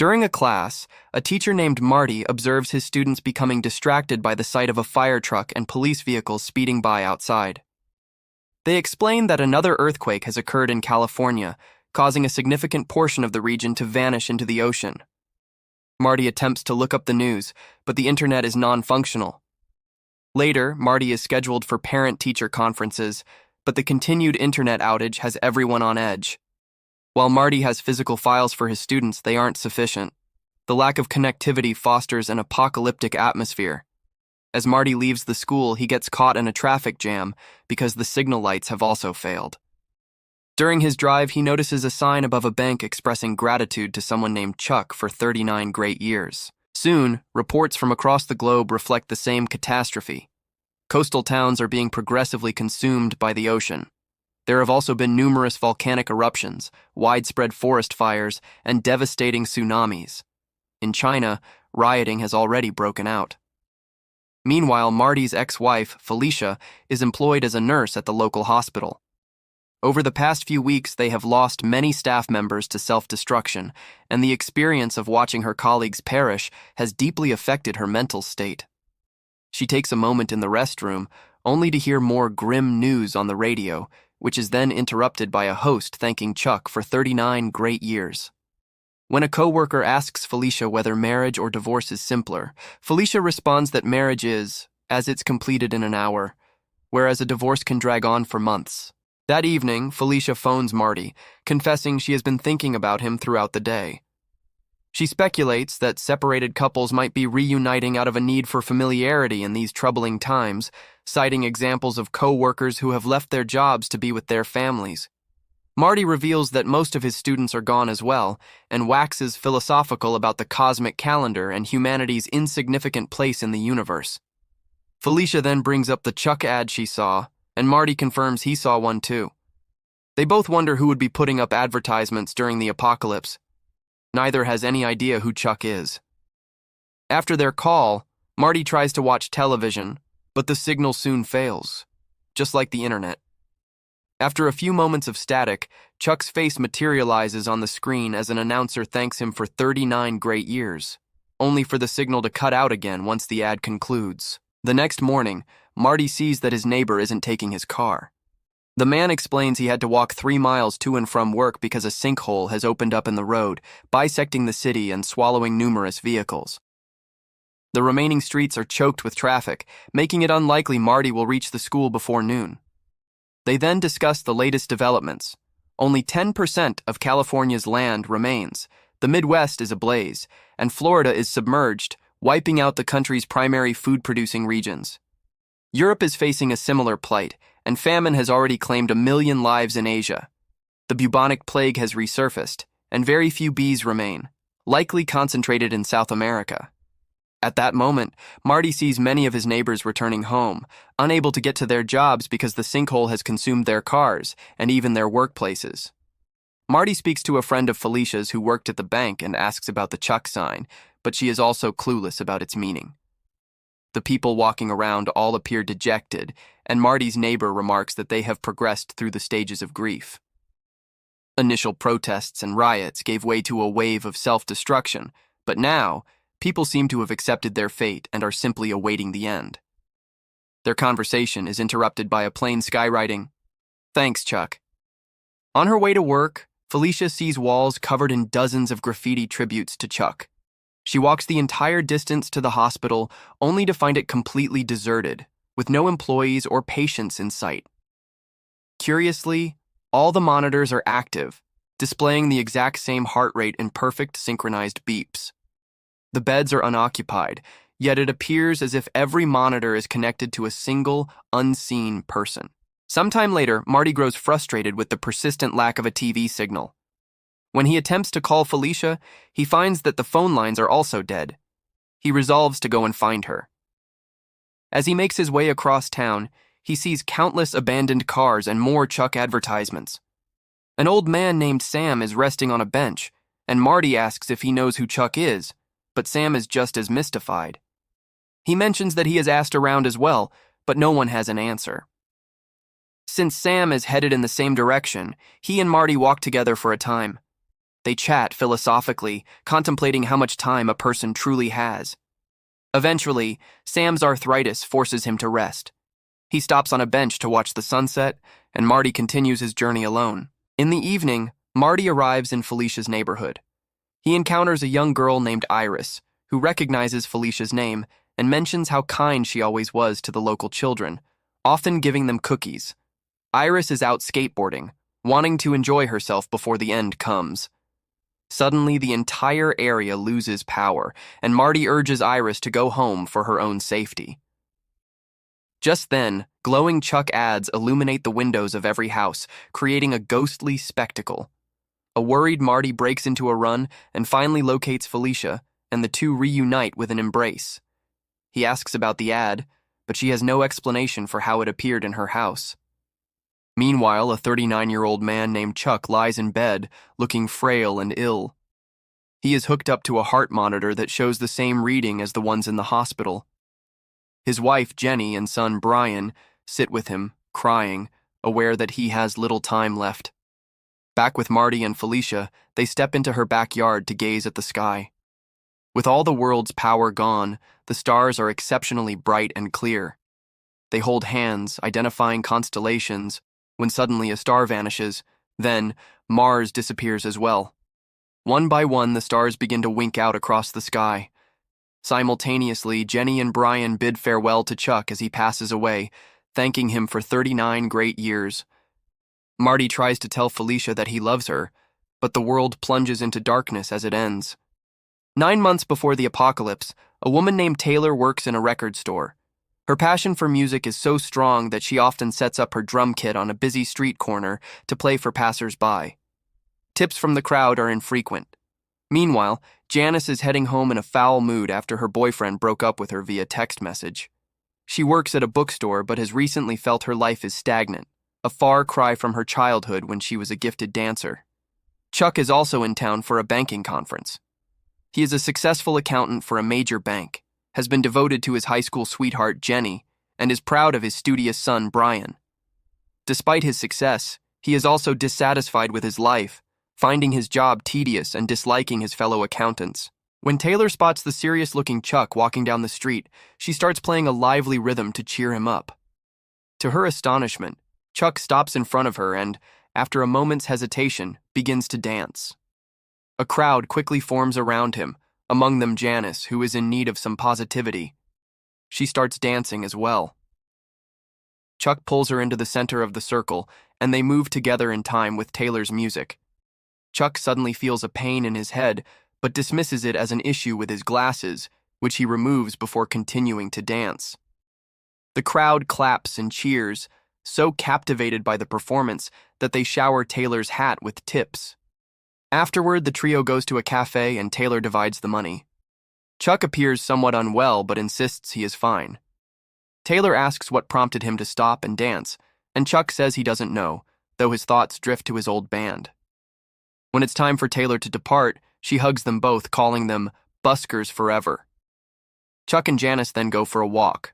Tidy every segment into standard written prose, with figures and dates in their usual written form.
During a class, a teacher named Marty observes his students becoming distracted by the sight of a fire truck and police vehicles speeding by outside. They explain that another earthquake has occurred in California, causing a significant portion of the region to vanish into the ocean. Marty attempts to look up the news, but the internet is non-functional. Later, Marty is scheduled for parent-teacher conferences, but the continued internet outage has everyone on edge. While Marty has physical files for his students, they aren't sufficient. The lack of connectivity fosters an apocalyptic atmosphere. As Marty leaves the school, he gets caught in a traffic jam because the signal lights have also failed. During his drive, he notices a sign above a bank expressing gratitude to someone named Chuck for 39 great years. Soon, reports from across the globe reflect the same catastrophe. Coastal towns are being progressively consumed by the ocean. There have also been numerous volcanic eruptions, widespread forest fires, and devastating tsunamis. In China, rioting has already broken out. Meanwhile, Marty's ex-wife, Felicia, is employed as a nurse at the local hospital. Over the past few weeks, they have lost many staff members to self-destruction, and the experience of watching her colleagues perish has deeply affected her mental state. She takes a moment in the restroom, only to hear more grim news on the radio, which is then interrupted by a host thanking Chuck for 39 great years. When a coworker asks Felicia whether marriage or divorce is simpler, Felicia responds that marriage is, as it's completed in an hour, whereas a divorce can drag on for months. That evening, Felicia phones Marty, confessing she has been thinking about him throughout the day. She speculates that separated couples might be reuniting out of a need for familiarity in these troubling times, citing examples of co-workers who have left their jobs to be with their families. Marty reveals that most of his students are gone as well, and waxes philosophical about the cosmic calendar and humanity's insignificant place in the universe. Felicia then brings up the Chuck ad she saw, and Marty confirms he saw one too. They both wonder who would be putting up advertisements during the apocalypse. Neither has any idea who Chuck is. After their call, Marty tries to watch television, but the signal soon fails, just like the internet. After a few moments of static, Chuck's face materializes on the screen as an announcer thanks him for 39 great years, only for the signal to cut out again once the ad concludes. The next morning, Marty sees that his neighbor isn't taking his car. The man explains he had to walk 3 miles to and from work because a sinkhole has opened up in the road, bisecting the city and swallowing numerous vehicles. The remaining streets are choked with traffic, making it unlikely Marty will reach the school before noon. They then discuss the latest developments. Only 10% of California's land remains, the Midwest is ablaze, and Florida is submerged, wiping out the country's primary food-producing regions. Europe is facing a similar plight, and famine has already claimed 1 million lives in Asia. The bubonic plague has resurfaced, and very few bees remain, likely concentrated in South America. At that moment, Marty sees many of his neighbors returning home, unable to get to their jobs because the sinkhole has consumed their cars and even their workplaces. Marty speaks to a friend of Felicia's who worked at the bank and asks about the Chuck sign, but she is also clueless about its meaning. The people walking around all appear dejected, and Marty's neighbor remarks that they have progressed through the stages of grief. Initial protests and riots gave way to a wave of self-destruction, but now, people seem to have accepted their fate and are simply awaiting the end. Their conversation is interrupted by a plane skywriting, "Thanks, Chuck." On her way to work, Felicia sees walls covered in dozens of graffiti tributes to Chuck. She walks the entire distance to the hospital, only to find it completely deserted, with no employees or patients in sight. Curiously, all the monitors are active, displaying the exact same heart rate and perfect synchronized beeps. The beds are unoccupied, yet it appears as if every monitor is connected to a single, unseen person. Sometime later, Marty grows frustrated with the persistent lack of a TV signal. When he attempts to call Felicia, he finds that the phone lines are also dead. He resolves to go and find her. As he makes his way across town, he sees countless abandoned cars and more Chuck advertisements. An old man named Sam is resting on a bench, and Marty asks if he knows who Chuck is, but Sam is just as mystified. He mentions that he has asked around as well, but no one has an answer. Since Sam is headed in the same direction, he and Marty walk together for a time. They chat philosophically, contemplating how much time a person truly has. Eventually, Sam's arthritis forces him to rest. He stops on a bench to watch the sunset, and Marty continues his journey alone. In the evening, Marty arrives in Felicia's neighborhood. He encounters a young girl named Iris, who recognizes Felicia's name and mentions how kind she always was to the local children, often giving them cookies. Iris is out skateboarding, wanting to enjoy herself before the end comes. Suddenly, the entire area loses power, and Marty urges Iris to go home for her own safety. Just then, glowing Chuck ads illuminate the windows of every house, creating a ghostly spectacle. A worried Marty breaks into a run and finally locates Felicia, and the two reunite with an embrace. He asks about the ad, but she has no explanation for how it appeared in her house. Meanwhile, a 39-year-old man named Chuck lies in bed, looking frail and ill. He is hooked up to a heart monitor that shows the same reading as the ones in the hospital. His wife, Jenny, and son, Brian, sit with him, crying, aware that he has little time left. Back with Marty and Felicia, they step into her backyard to gaze at the sky. With all the world's power gone, the stars are exceptionally bright and clear. They hold hands, identifying constellations, when suddenly a star vanishes. Then, Mars disappears as well. One by one, the stars begin to wink out across the sky. Simultaneously, Jenny and Brian bid farewell to Chuck as he passes away, thanking him for 39 great years. Marty tries to tell Felicia that he loves her, but the world plunges into darkness as it ends. 9 months before the apocalypse, a woman named Taylor works in a record store. Her passion for music is so strong that she often sets up her drum kit on a busy street corner to play for passers-by. Tips from the crowd are infrequent. Meanwhile, Janice is heading home in a foul mood after her boyfriend broke up with her via text message. She works at a bookstore but has recently felt her life is stagnant, a far cry from her childhood when she was a gifted dancer. Chuck is also in town for a banking conference. He is a successful accountant for a major bank, has been devoted to his high school sweetheart, Jenny, and is proud of his studious son, Brian. Despite his success, he is also dissatisfied with his life, finding his job tedious and disliking his fellow accountants. When Taylor spots the serious-looking Chuck walking down the street, she starts playing a lively rhythm to cheer him up. To her astonishment, Chuck stops in front of her and, after a moment's hesitation, begins to dance. A crowd quickly forms around him, among them Janice, who is in need of some positivity. She starts dancing as well. Chuck pulls her into the center of the circle, and they move together in time with Taylor's music. Chuck suddenly feels a pain in his head, but dismisses it as an issue with his glasses, which he removes before continuing to dance. The crowd claps and cheers, so captivated by the performance that they shower Taylor's hat with tips. Afterward, the trio goes to a cafe and Taylor divides the money. Chuck appears somewhat unwell but insists he is fine. Taylor asks what prompted him to stop and dance, and Chuck says he doesn't know, though his thoughts drift to his old band. When it's time for Taylor to depart, she hugs them both, calling them buskers forever. Chuck and Janice then go for a walk.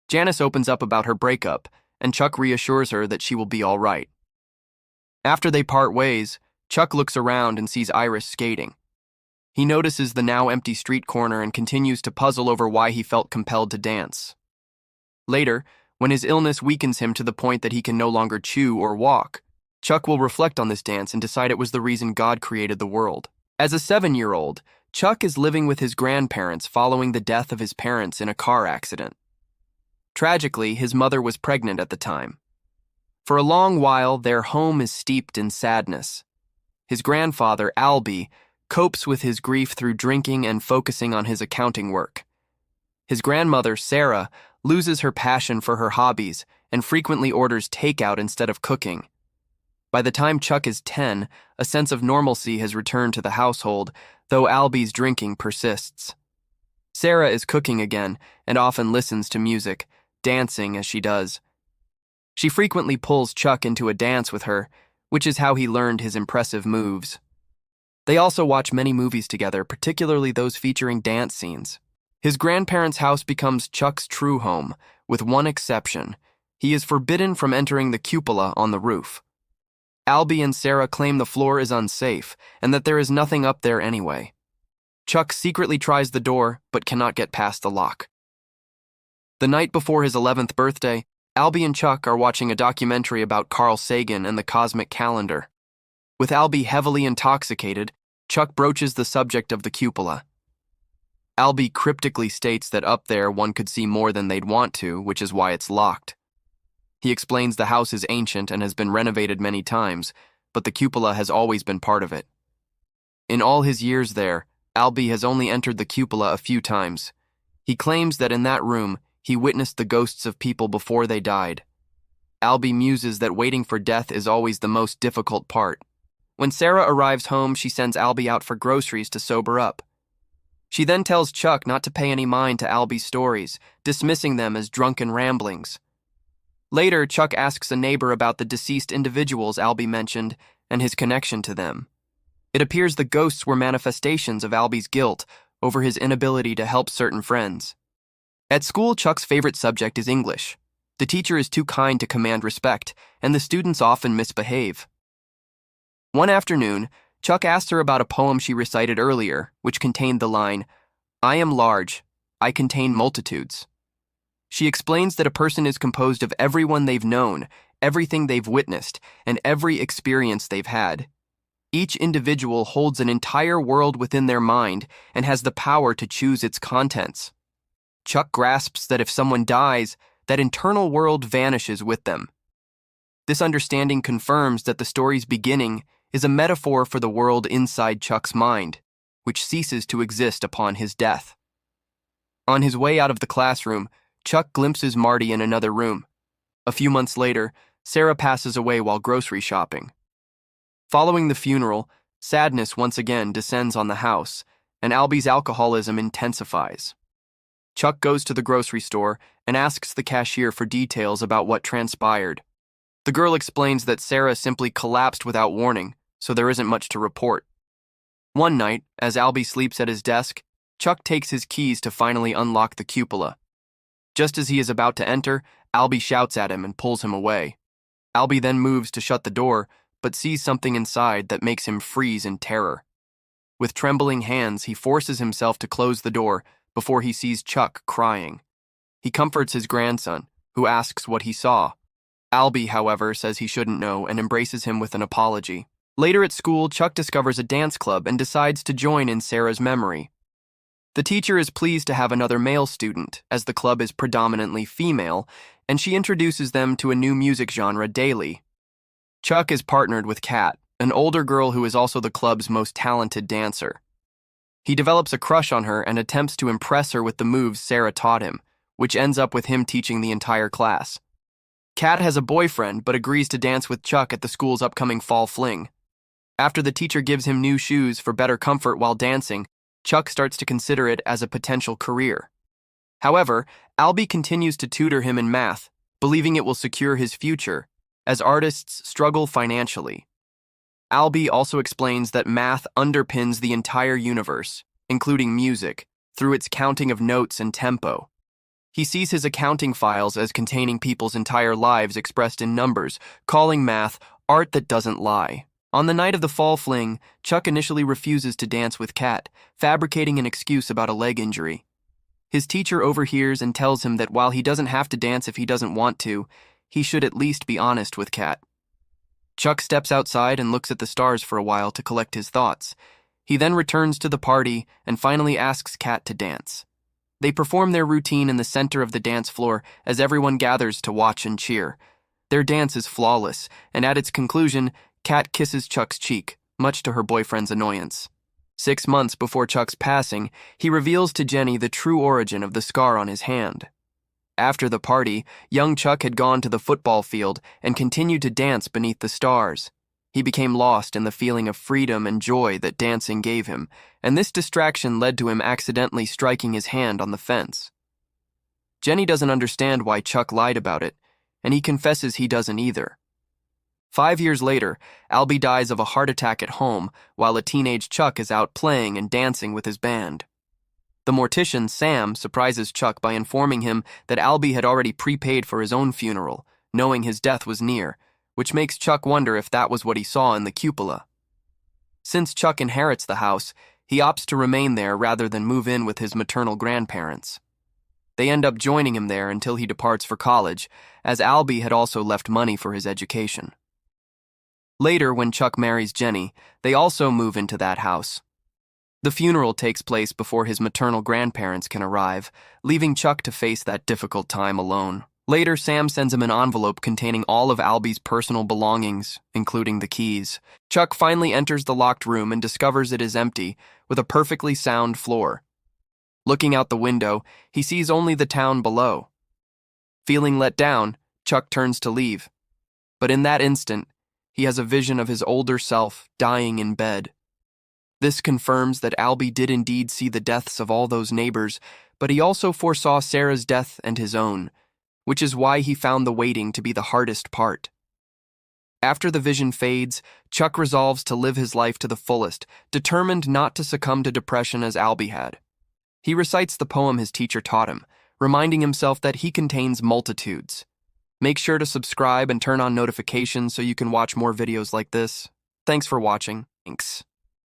Janice opens up about her breakup, and Chuck reassures her that she will be all right. After they part ways, Chuck looks around and sees Iris skating. He notices the now empty street corner and continues to puzzle over why he felt compelled to dance. Later, when his illness weakens him to the point that he can no longer chew or walk, Chuck will reflect on this dance and decide it was the reason God created the world. As a 7-year-old, Chuck is living with his grandparents following the death of his parents in a car accident. Tragically, his mother was pregnant at the time. For a long while, their home is steeped in sadness. His grandfather, Albie, copes with his grief through drinking and focusing on his accounting work. His grandmother, Sarah, loses her passion for her hobbies and frequently orders takeout instead of cooking. By the time Chuck is 10, a sense of normalcy has returned to the household, though Albie's drinking persists. Sarah is cooking again and often listens to music, dancing as she does. She frequently pulls Chuck into a dance with her, which is how he learned his impressive moves. They also watch many movies together, particularly those featuring dance scenes. His grandparents' house becomes Chuck's true home, with one exception. He is forbidden from entering the cupola on the roof. Albie and Sarah claim the floor is unsafe and that there is nothing up there anyway. Chuck secretly tries the door but cannot get past the lock. The night before his 11th birthday, Albie and Chuck are watching a documentary about Carl Sagan and the cosmic calendar. With Albie heavily intoxicated, Chuck broaches the subject of the cupola. Albie cryptically states that up there one could see more than they'd want to, which is why it's locked. He explains the house is ancient and has been renovated many times, but the cupola has always been part of it. In all his years there, Albie has only entered the cupola a few times. He claims that in that room, he witnessed the ghosts of people before they died. Albie muses that waiting for death is always the most difficult part. When Sarah arrives home, she sends Albie out for groceries to sober up. She then tells Chuck not to pay any mind to Albie's stories, dismissing them as drunken ramblings. Later, Chuck asks a neighbor about the deceased individuals Albie mentioned and his connection to them. It appears the ghosts were manifestations of Albie's guilt over his inability to help certain friends. At school, Chuck's favorite subject is English. The teacher is too kind to command respect, and the students often misbehave. One afternoon, Chuck asked her about a poem she recited earlier, which contained the line, "I am large, I contain multitudes." She explains that a person is composed of everyone they've known, everything they've witnessed, and every experience they've had. Each individual holds an entire world within their mind and has the power to choose its contents. Chuck grasps that if someone dies, that internal world vanishes with them. This understanding confirms that the story's beginning is a metaphor for the world inside Chuck's mind, which ceases to exist upon his death. On his way out of the classroom, Chuck glimpses Marty in another room. A few months later, Sarah passes away while grocery shopping. Following the funeral, sadness once again descends on the house, and Albie's alcoholism intensifies. Chuck goes to the grocery store and asks the cashier for details about what transpired. The girl explains that Sarah simply collapsed without warning, so there isn't much to report. One night, as Albie sleeps at his desk, Chuck takes his keys to finally unlock the cupola. Just as he is about to enter, Albie shouts at him and pulls him away. Albie then moves to shut the door, but sees something inside that makes him freeze in terror. With trembling hands, he forces himself to close the door before he sees Chuck crying. He comforts his grandson, who asks what he saw. Albie, however, says he shouldn't know and embraces him with an apology. Later at school, Chuck discovers a dance club and decides to join in Sarah's memory. The teacher is pleased to have another male student, as the club is predominantly female, and she introduces them to a new music genre daily. Chuck is partnered with Kat, an older girl who is also the club's most talented dancer. He develops a crush on her and attempts to impress her with the moves Sarah taught him, which ends up with him teaching the entire class. Kat has a boyfriend but agrees to dance with Chuck at the school's upcoming fall fling. After the teacher gives him new shoes for better comfort while dancing, Chuck starts to consider it as a potential career. However, Albie continues to tutor him in math, believing it will secure his future, as artists struggle financially. Albie also explains that math underpins the entire universe, including music, through its counting of notes and tempo. He sees his accounting files as containing people's entire lives expressed in numbers, calling math art that doesn't lie. On the night of the fall fling, Chuck initially refuses to dance with Kat, fabricating an excuse about a leg injury. His teacher overhears and tells him that while he doesn't have to dance if he doesn't want to, he should at least be honest with Kat. Chuck steps outside and looks at the stars for a while to collect his thoughts. He then returns to the party and finally asks Kat to dance. They perform their routine in the center of the dance floor as everyone gathers to watch and cheer. Their dance is flawless, and at its conclusion, Kat kisses Chuck's cheek, much to her boyfriend's annoyance. 6 months before Chuck's passing, he reveals to Jenny the true origin of the scar on his hand. After the party, young Chuck had gone to the football field and continued to dance beneath the stars. He became lost in the feeling of freedom and joy that dancing gave him, and this distraction led to him accidentally striking his hand on the fence. Jenny doesn't understand why Chuck lied about it, and he confesses he doesn't either. 5 years later, Albie dies of a heart attack at home while a teenage Chuck is out playing and dancing with his band. The mortician, Sam, surprises Chuck by informing him that Albie had already prepaid for his own funeral, knowing his death was near, which makes Chuck wonder if that was what he saw in the cupola. Since Chuck inherits the house, he opts to remain there rather than move in with his maternal grandparents. They end up joining him there until he departs for college, as Albie had also left money for his education. Later, when Chuck marries Jenny, they also move into that house. The funeral takes place before his maternal grandparents can arrive, leaving Chuck to face that difficult time alone. Later, Sam sends him an envelope containing all of Albie's personal belongings, including the keys. Chuck finally enters the locked room and discovers it is empty, with a perfectly sound floor. Looking out the window, he sees only the town below. Feeling let down, Chuck turns to leave. But in that instant, he has a vision of his older self dying in bed. This confirms that Albie did indeed see the deaths of all those neighbors, but he also foresaw Sarah's death and his own, which is why he found the waiting to be the hardest part. After the vision fades, Chuck resolves to live his life to the fullest, determined not to succumb to depression as Albie had. He recites the poem his teacher taught him, reminding himself that he contains multitudes. Make sure to subscribe and turn on notifications so you can watch more videos like this. Thanks for watching. Thanks.